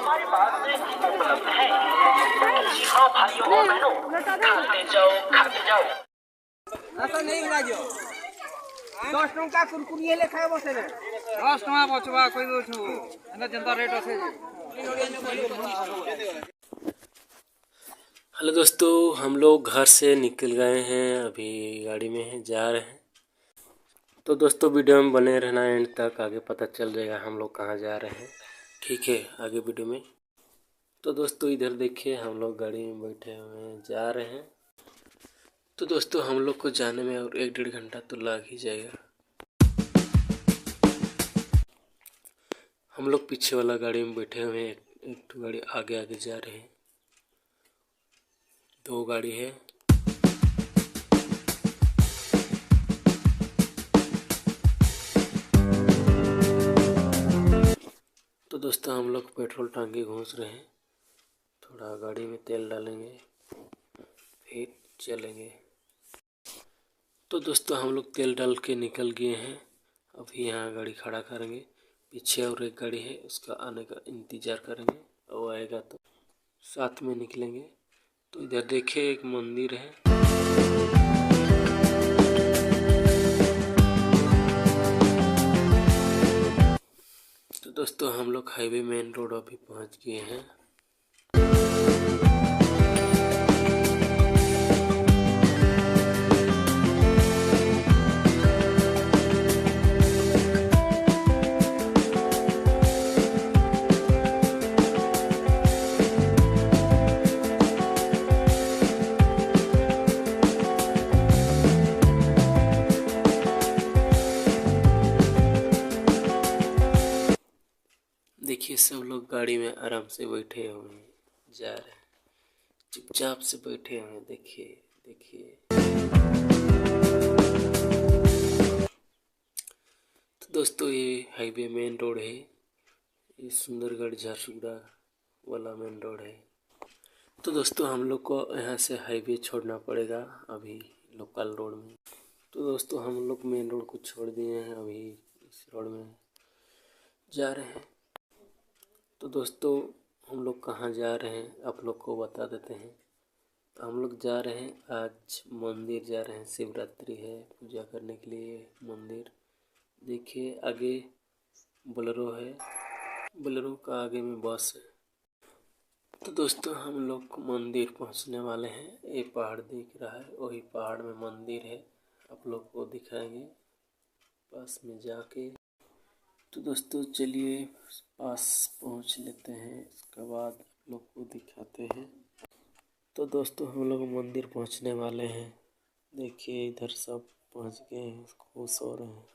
हमारे पास उपलब्ध है। जी हाँ भाइयों और बहनों, खाते जाओ खाते जाओ। ऐसा नहीं लाग्यो 10 टंका कुरकुरिए ले खाए बसे रे 10 टका बचवा कोई दोछु एना जनता रेट আছে। हेलो दोस्तों, हम लोग घर से निकल गए हैं, अभी गाड़ी में हैं, जा रहे हैं। तो दोस्तों वीडियो में बने रहना एंड तक, आगे पता चल जाएगा हम लोग कहाँ जा रहे हैं। ठीक है, आगे वीडियो में। तो दोस्तों इधर देखिए, हम लोग गाड़ी में बैठे हुए हैं, जा रहे हैं। तो दोस्तों हम लोग को जाने में और 1-1.5 घंटा तो लग ही जाएगा। हम लोग पीछे वाला गाड़ी में बैठे हुए हैं, एक गाड़ी आगे आगे जा रहे हैं, 2 गाड़ी है। तो दोस्तों हम लोग पेट्रोल टांके घुस रहे हैं, थोड़ा गाड़ी में तेल डालेंगे फिर चलेंगे। तो दोस्तों हम लोग तेल डाल के निकल गए हैं, अभी यहाँ गाड़ी खड़ा करेंगे। पीछे और एक गाड़ी है, उसका आने का इंतज़ार करेंगे, वो आएगा तो साथ में निकलेंगे। तो इधर देखिए एक मंदिर है। तो दोस्तों हम लोग हाईवे मेन रोड अभी पहुंच गए हैं। देखिए सब लोग गाड़ी में आराम से बैठे हुए हैं, जा रहे हैं, चुपचाप से बैठे हुए हैं। देखिए देखिए। तो दोस्तों ये हाईवे मेन रोड है, ये सुंदरगढ़ झारसुगुड़ा वाला मेन रोड है। तो दोस्तों हम लोग को यहाँ से हाईवे छोड़ना पड़ेगा अभी लोकल रोड में। तो दोस्तों हम लोग मेन रोड को छोड़ दिए हैं, अभी इस रोड में जा रहे हैं। तो दोस्तों हम लोग कहाँ जा रहे हैं आप लोग को बता देते हैं। तो हम लोग जा रहे हैं, आज मंदिर जा रहे हैं, शिवरात्रि है, पूजा करने के लिए मंदिर। देखिए आगे बोलेरो है, बोलेरो का आगे में बस है। तो दोस्तों हम लोग मंदिर पहुंचने वाले हैं, ये पहाड़ दिख रहा है, वही पहाड़ में मंदिर है, आप लोग को दिखाएंगे पास में जाके। तो दोस्तों चलिए पास पहुंच लेते हैं, इसके बाद आप लोग को दिखाते हैं। तो दोस्तों हम लोग मंदिर पहुंचने वाले हैं, देखिए इधर सब पहुंच गए हैं, खुश हो रहे हैं।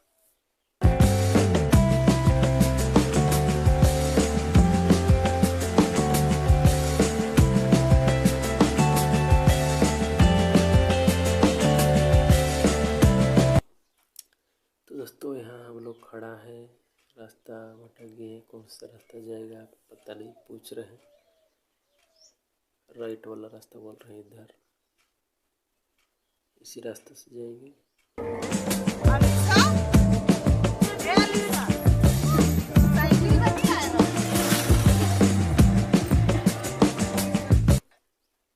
तो दोस्तों यहाँ हम लोग खड़ा है, रास्ता भटक गए, कौन सा रास्ता जाएगा पता नहीं, पूछ रहे हैं। राइट वाला रास्ता बोल रहे हैं, इधर इसी रास्ते से जाएंगे।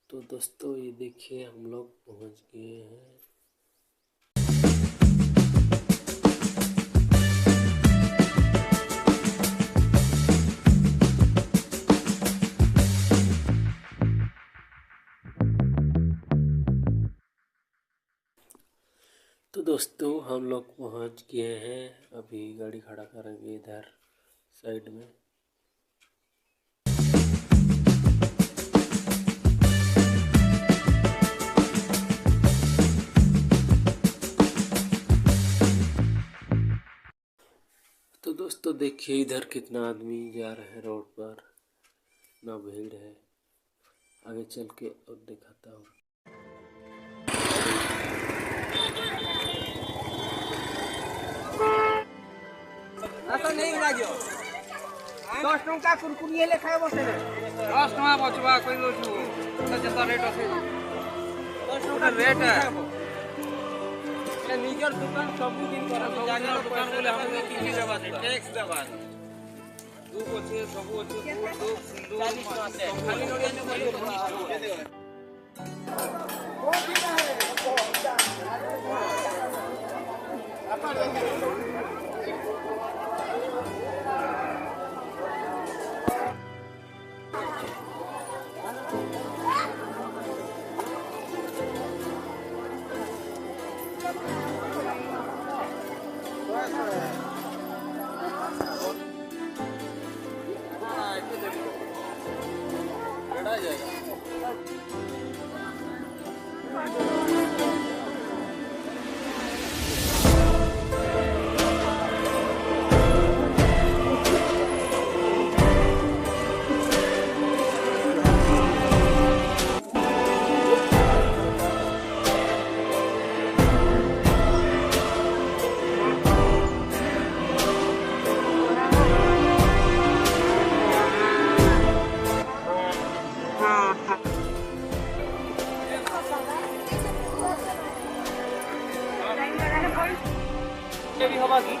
तो दोस्तों ये देखिए हम लोग पहुंच गए हैं। तो दोस्तों हम लोग पहुंच गए हैं, अभी गाड़ी खड़ा करेंगे इधर साइड में। तो दोस्तों देखिए इधर कितना आदमी जा रहे हैं रोड पर, ना भीड़ है, आगे चल के और दिखाता हूँ। ऐसा नहीं लाग्यो 10 टंका कुरकुरिए ले खाए बसे रे 10 टका बचवा कोई दोछु एना जनता रेट আছে। 10 टका रेट है ए निजर दुकान सब दिन कर जाने दुकान बोले हम की देबा टैक्स देबा धूप अच्छे सब अच्छे धूप सिंदूर खाली नड़िया ने बोलियो भी होगा की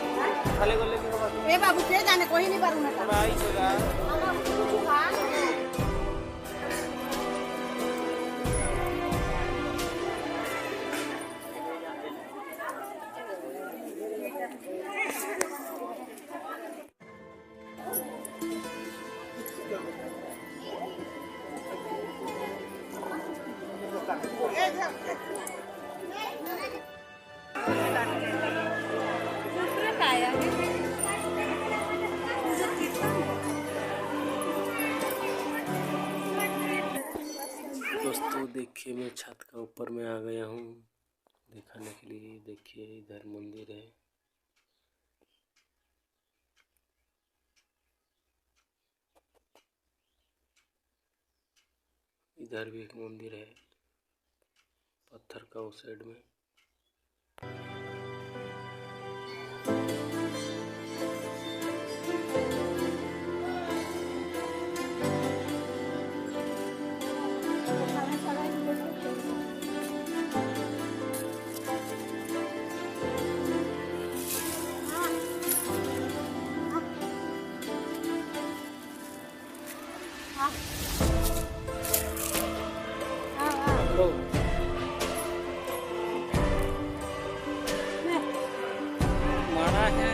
खाले गले भी होगा ए बाबू के जाने कोई नहीं पारू ना भाई छोरा दोस्तों देखिए मैं छत का ऊपर में आ गया हूँ दिखाने के लिए। देखिए इधर मंदिर है, इधर भी एक मंदिर है पत्थर का उस साइड में। मारा है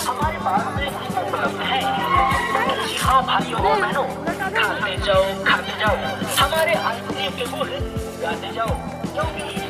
हमारे पास में उपलब्ध है। जी हाँ भाइयों और बहनों, खाते जाओ हमारे आइसक्रीम के गुण गाते जाओ क्योंकि